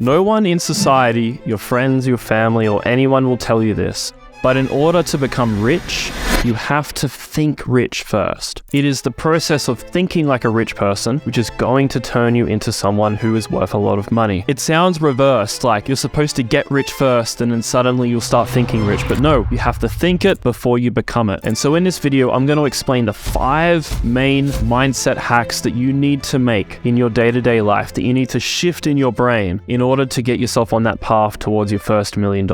No one in society, your friends, your family, or anyone will tell you this, but in order to become rich, you have to think rich first. It is the process of thinking like a rich person, which is going to turn you into someone who is worth a lot of money. It sounds reversed, like you're supposed to get rich first and then suddenly you'll start thinking rich, but no, you have to think it before you become it. And so in this video, I'm going to explain the 5 main mindset hacks that you need to make in your day-to-day life, that you need to shift in your brain in order to get yourself on that path towards your first $1 million.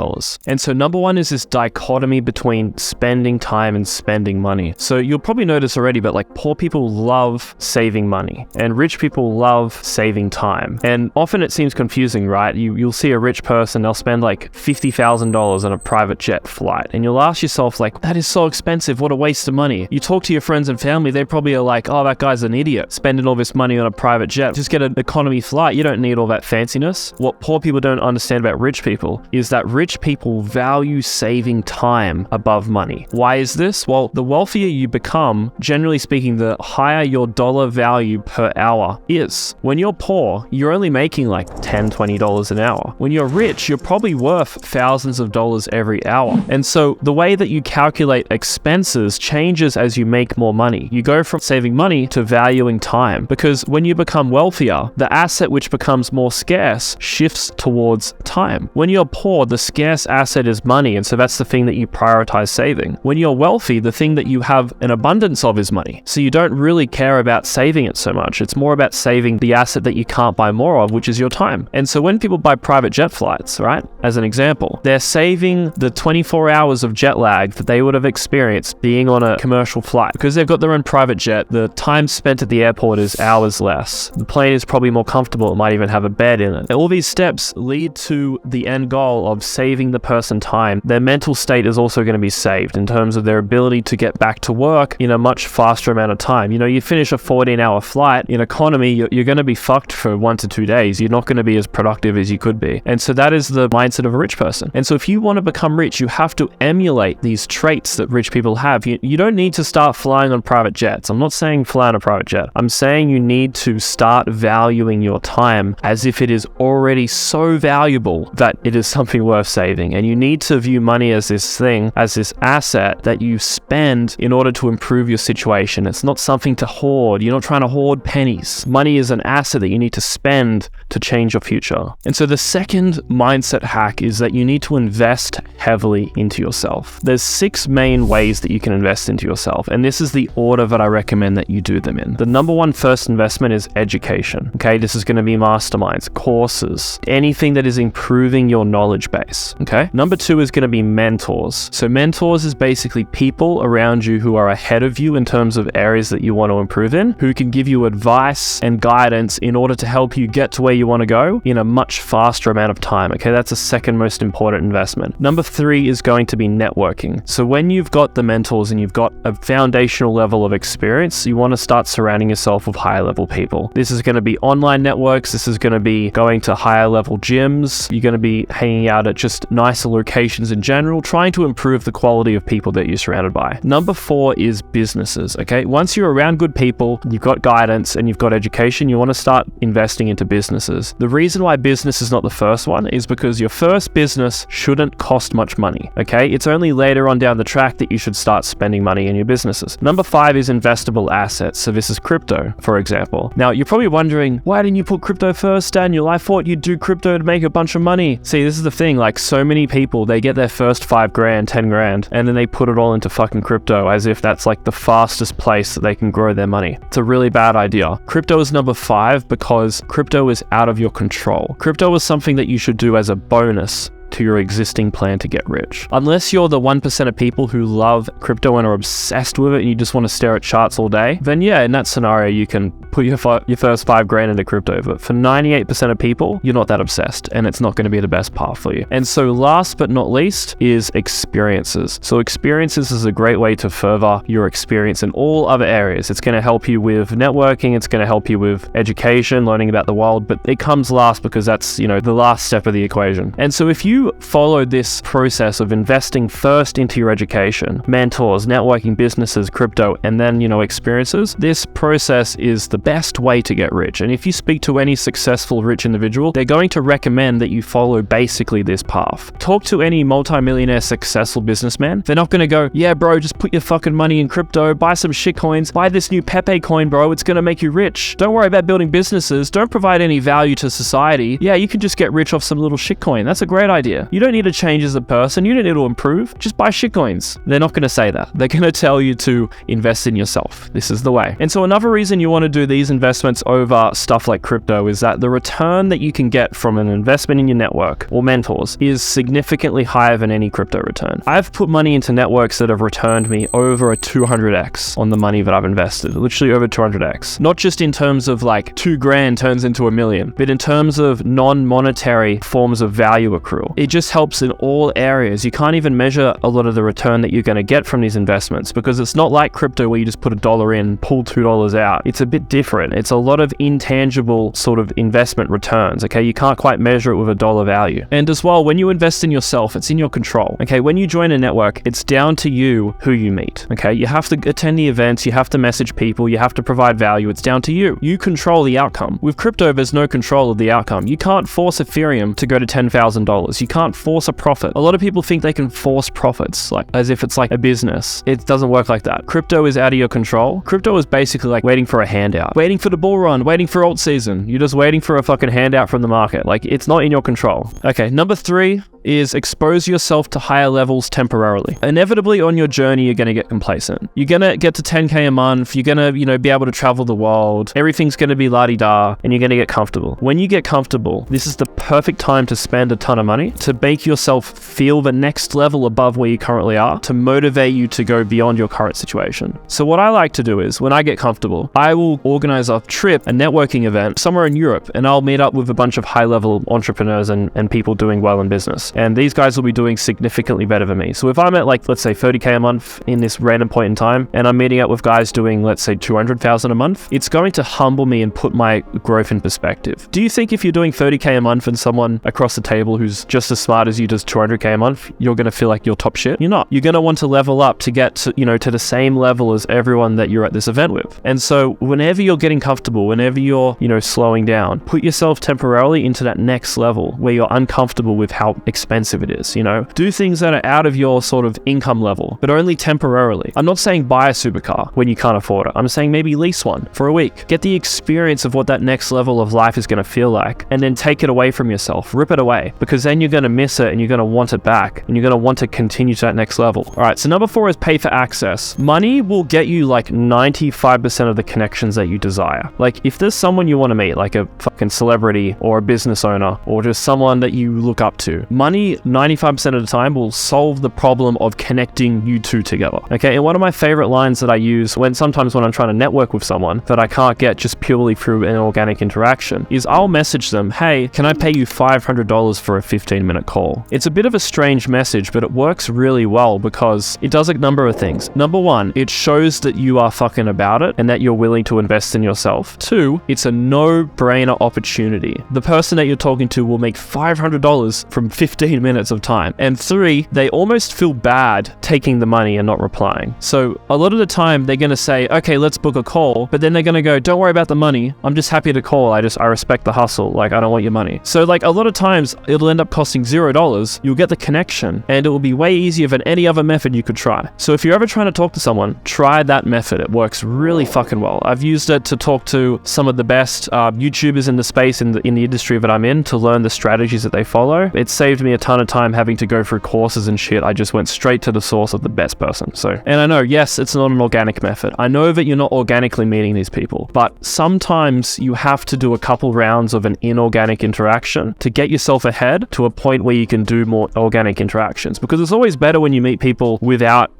And so number 1 is this dichotomy between spending time and spending money. So you'll probably notice already, but like poor people love saving money and rich people love saving time. And often it seems confusing, right? You'll see a rich person, they'll spend like $50,000 on a private jet flight. And you'll ask yourself like, that is so expensive. What a waste of money. You talk to your friends and family, they probably are like, oh, that guy's an idiot spending all this money on a private jet. Just get an economy flight. You don't need all that fanciness. What poor people don't understand about rich people is that rich people value saving time above money. Why is this? Well, the wealthier you become, generally speaking, the higher your dollar value per hour is. When you're poor, you're only making like $10, $20 an hour. When you're rich, you're probably worth thousands of dollars every hour. And so the way that you calculate expenses changes as you make more money. You go from saving money to valuing time, because when you become wealthier, the asset which becomes more scarce shifts towards time. When you're poor, the scarce asset is money, and so that's the thing that you prioritize saving. When you're wealthy, the thing that you have an abundance of is money. So you don't really care about saving it so much. It's more about saving the asset that you can't buy more of, which is your time. And so when people buy private jet flights, right, as an example, they're saving the 24 hours of jet lag that they would have experienced being on a commercial flight. Because they've got their own private jet, the time spent at the airport is hours less. The plane is probably more comfortable. It might even have a bed in it. And all these steps lead to the end goal of saving the person time. Their mental state is also going to be saved in terms of their ability to get back to work in a much faster amount of time. You know, you finish a 14-hour flight in economy, you're going to be fucked for 1 to 2 days. You're not going to be as productive as you could be. And so that is the mindset of a rich person. And so if you want to become rich, you have to emulate these traits that rich people have. You don't need to start flying on private jets. I'm not saying fly on a private jet. I'm saying you need to start valuing your time as if it is already so valuable that it is something worth saving. And you need to view money as this thing, as this asset that you spend in order to improve your situation. It's not something to hoard. You're not trying to hoard pennies. Money is an asset that you need to spend to change your future. And so the second mindset hack is that you need to invest heavily into yourself. There's 6 main ways that you can invest into yourself, and this is the order that I recommend that you do them in. The number 1 first investment is education. Okay, this is going to be masterminds, courses, anything that is improving your knowledge base. Okay, number 2 is going to be mentors. So mentors is basically people around you who are ahead of you in terms of areas that you want to improve in, who can give you advice and guidance in order to help you get to where you want to go in a much faster amount of time. Okay, that's the second most important investment. Number 3 is going to be networking. So when you've got the mentors and you've got a foundational level of experience, you want to start surrounding yourself with higher level people. This is going to be online networks. This is going to be going to higher level gyms. You're going to be hanging out at just nicer locations in general, trying to improve the quality of people that you're surrounded by. Number 4 is businesses. Okay, once you're around good people, you've got guidance and you've got education, you want to start investing into businesses. The reason why business is not the first one is because your first business shouldn't cost much money. Okay, it's only later on down the track that you should start spending money in your businesses. Number 5 is investable assets. So this is crypto, for example. Now you're probably wondering, why didn't you put crypto first, Daniel? I thought you'd do crypto to make a bunch of money. See, this is the thing, like so many people, they get their first 5 grand, 10 grand, and then they put it all into fucking crypto as if that's like the fastest place that they can grow their money. It's a really bad idea. Crypto is number 5 because crypto is out of your control. Crypto is something that you should do as a bonus to your existing plan to get rich. Unless you're the 1% of people who love crypto and are obsessed with it and you just want to stare at charts all day, then yeah, in that scenario, you can put your first 5 grand into crypto. But for 98% of people, you're not that obsessed and it's not going to be the best path for you. And so last but not least is experiences. So experiences is a great way to further your experience in all other areas. It's going to help you with networking. It's going to help you with education, learning about the world, but it comes last because that's, the last step of the equation. And so if you you follow this process of investing first into your education, mentors, networking, businesses, crypto, and then, experiences, this process is the best way to get rich. And if you speak to any successful rich individual, they're going to recommend that you follow basically this path. Talk to any multi-millionaire successful businessman. They're not going to go, yeah, bro, just put your fucking money in crypto, buy some shit coins, buy this new Pepe coin, bro, it's going to make you rich. Don't worry about building businesses. Don't provide any value to society. Yeah, you can just get rich off some little shit coin. That's a great idea. You don't need to change as a person. You don't need to improve. Just buy shit coins. They're not going to say that. They're going to tell you to invest in yourself. This is the way. And so another reason you want to do these investments over stuff like crypto is that the return that you can get from an investment in your network or mentors is significantly higher than any crypto return. I've put money into networks that have returned me over a 200x on the money that I've invested, literally over 200x. Not just in terms of like $2,000 turns into $1 million, but in terms of non-monetary forms of value accrual. It just helps in all areas. You can't even measure a lot of the return that you're going to get from these investments because it's not like crypto where you just put $1 in, pull $2 out. It's a bit different. It's a lot of intangible sort of investment returns, okay? You can't quite measure it with a dollar value. And as well, when you invest in yourself, it's in your control, okay? When you join a network, it's down to you who you meet, okay? You have to attend the events, you have to message people, you have to provide value. It's down to you. You control the outcome. With crypto, there's no control of the outcome. You can't force Ethereum to go to $10,000. You can't force a profit. A lot of people think they can force profits, like as if it's like a business. It doesn't work like that. Crypto is out of your control. Crypto is basically like waiting for a handout, waiting for the bull run, waiting for alt season. You're just waiting for a fucking handout from the market. Like, it's not in your control. Okay, number 3 is expose yourself to higher levels temporarily. Inevitably on your journey, you're going to get complacent. You're going to get to 10K a month. You're going to, be able to travel the world. Everything's going to be la-di-da, and you're going to get comfortable. When you get comfortable, this is the perfect time to spend a ton of money to make yourself feel the next level above where you currently are, to motivate you to go beyond your current situation. So what I like to do is, when I get comfortable, I will organize a trip, a networking event somewhere in Europe, and I'll meet up with a bunch of high-level entrepreneurs and people doing well in business. And these guys will be doing significantly better than me. So if I'm at like, let's say 30K a month in this random point in time, and I'm meeting up with guys doing, let's say 200,000 a month, it's going to humble me and put my growth in perspective. Do you think if you're doing 30K a month and someone across the table who's just as smart as you does 200K a month, you're going to feel like you're top shit? You're not. You're going to want to level up to get to, to the same level as everyone that you're at this event with. And so whenever you're getting comfortable, whenever you're, slowing down, put yourself temporarily into that next level where you're uncomfortable with how expensive it is, Do things that are out of your sort of income level, but only temporarily. I'm not saying buy a supercar when you can't afford it. I'm saying maybe lease one for a week. Get the experience of what that next level of life is going to feel like, and then take it away from yourself. Rip it away, because then you're going to miss it and you're going to want it back, and you're going to want to continue to that next level. All right, so number 4 is pay for access. Money will get you like 95% of the connections that you desire. Like, if there's someone you want to meet, like a fucking celebrity or a business owner or just someone that you look up to, money 95% of the time will solve the problem of connecting you two together. Okay, and one of my favorite lines that I use sometimes when I'm trying to network with someone that I can't get just purely through an organic interaction is I'll message them, hey, can I pay you $500 for a 15-minute call? It's a bit of a strange message, but it works really well because it does a number of things. Number 1, it shows that you are fucking about it and that you're willing to invest in yourself. 2, it's a no-brainer opportunity. The person that you're talking to will make $500 from 15 minutes of time. And 3, they almost feel bad taking the money and not replying. So a lot of the time they're going to say, okay, let's book a call, but then they're going to go, don't worry about the money. I'm just happy to call. I respect the hustle. Like, I don't want your money. So like a lot of times it'll end up costing $0. You'll get the connection and it will be way easier than any other method you could try. So if you're ever trying to talk to someone, try that method. It works really fucking well. I've used it to talk to some of the best YouTubers in the space in the industry that I'm in to learn the strategies that they follow. It saved me a ton of time having to go through courses and shit. I just went straight to the source of the best person. So, and I know, yes, it's not an organic method. I know that you're not organically meeting these people, but sometimes you have to do a couple rounds of an inorganic interaction to get yourself ahead to a point where you can do more organic interactions, because it's always better when you meet people without,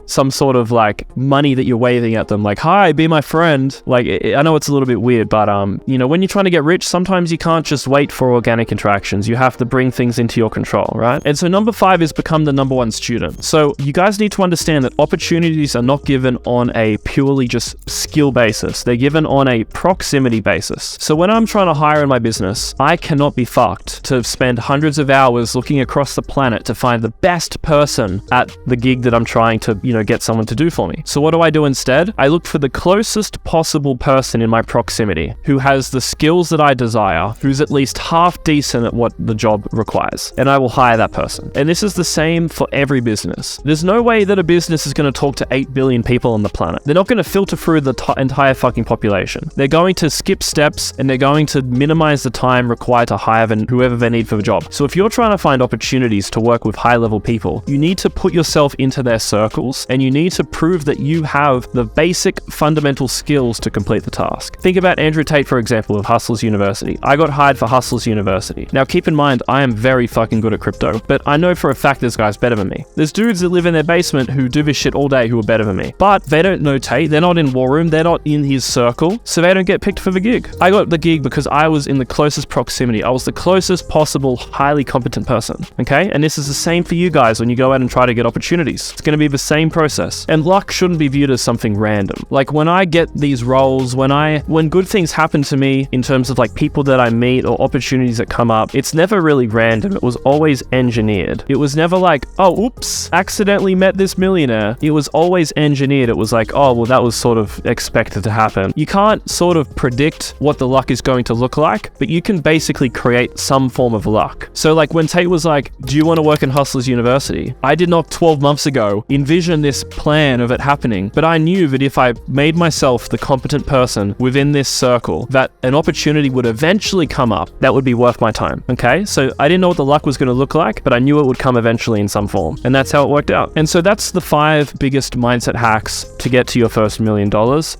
some sort of like money that you're waving at them, like, hi, be my friend. Like, I know it's a little bit weird, but when you're trying to get rich, sometimes you can't just wait for organic interactions. You have to bring things into your control, right? And so number 5 is become the number 1 student. So you guys need to understand that opportunities are not given on a purely just skill basis. They're given on a proximity basis. So when I'm trying to hire in my business, I cannot be fucked to spend hundreds of hours looking across the planet to find the best person at the gig that I'm trying to, get someone to do for me. So what do I do instead? I look for the closest possible person in my proximity who has the skills that I desire, who's at least half decent at what the job requires, and I will hire that person. And this is the same for every business. There's no way that a business is going to talk to 8 billion people on the planet. They're not going to filter through the entire fucking population. They're going to skip steps, and they're going to minimize the time required to hire whoever they need for the job. So if you're trying to find opportunities to work with high-level people, you need to put yourself into their circles, and you need to prove that you have the basic fundamental skills to complete the task. Think about Andrew Tate, for example, of Hustlers University. I got hired for Hustlers University. Now keep in mind, I am very fucking good at crypto, but I know for a fact this guy's better than me. There's dudes that live in their basement who do this shit all day who are better than me, but they don't know Tate, they're not in War Room, they're not in his circle, so they don't get picked for the gig. I got the gig because I was in the closest proximity. I was the closest possible highly competent person, okay? And this is the same for you guys when you go out and try to get opportunities. It's going to be the same process. And luck shouldn't be viewed as something random. Like when I get these roles, when good things happen to me in terms of like people that I meet or opportunities that come up, it's never really random. It was always engineered. It was never like, oh, oops, accidentally met this millionaire. It was always engineered. It was like, oh, well, that was sort of expected to happen. You can't sort of predict what the luck is going to look like, but you can basically create some form of luck. So like when Tate was like, do you want to work in Hustlers University? I did not 12 months ago envision this plan of it happening, but I knew that if I made myself the competent person within this circle, that an opportunity would eventually come up that would be worth my time, okay? So I didn't know what the luck was going to look like, but I knew it would come eventually in some form, and that's how it worked out. And so that's the 5 biggest mindset hacks to get to your first $1 million.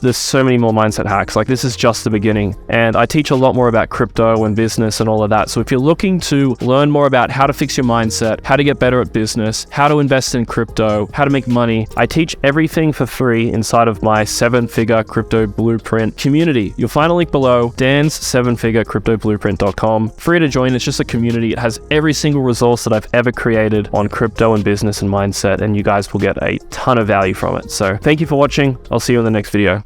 There's so many more mindset hacks. Like this is just the beginning, and I teach a lot more about crypto and business and all of that. So if you're looking to learn more about how to fix your mindset, how to get better at business, how to invest in crypto, how to make money, I teach everything for free inside of my 7-figure crypto blueprint community. You'll find a link below, Dan's 7figurecryptoblueprint.com. Free to join. It's just a community. It has every single resource that I've ever created on crypto and business and mindset, and you guys will get a ton of value from it. So thank you for watching. I'll see you in the next video.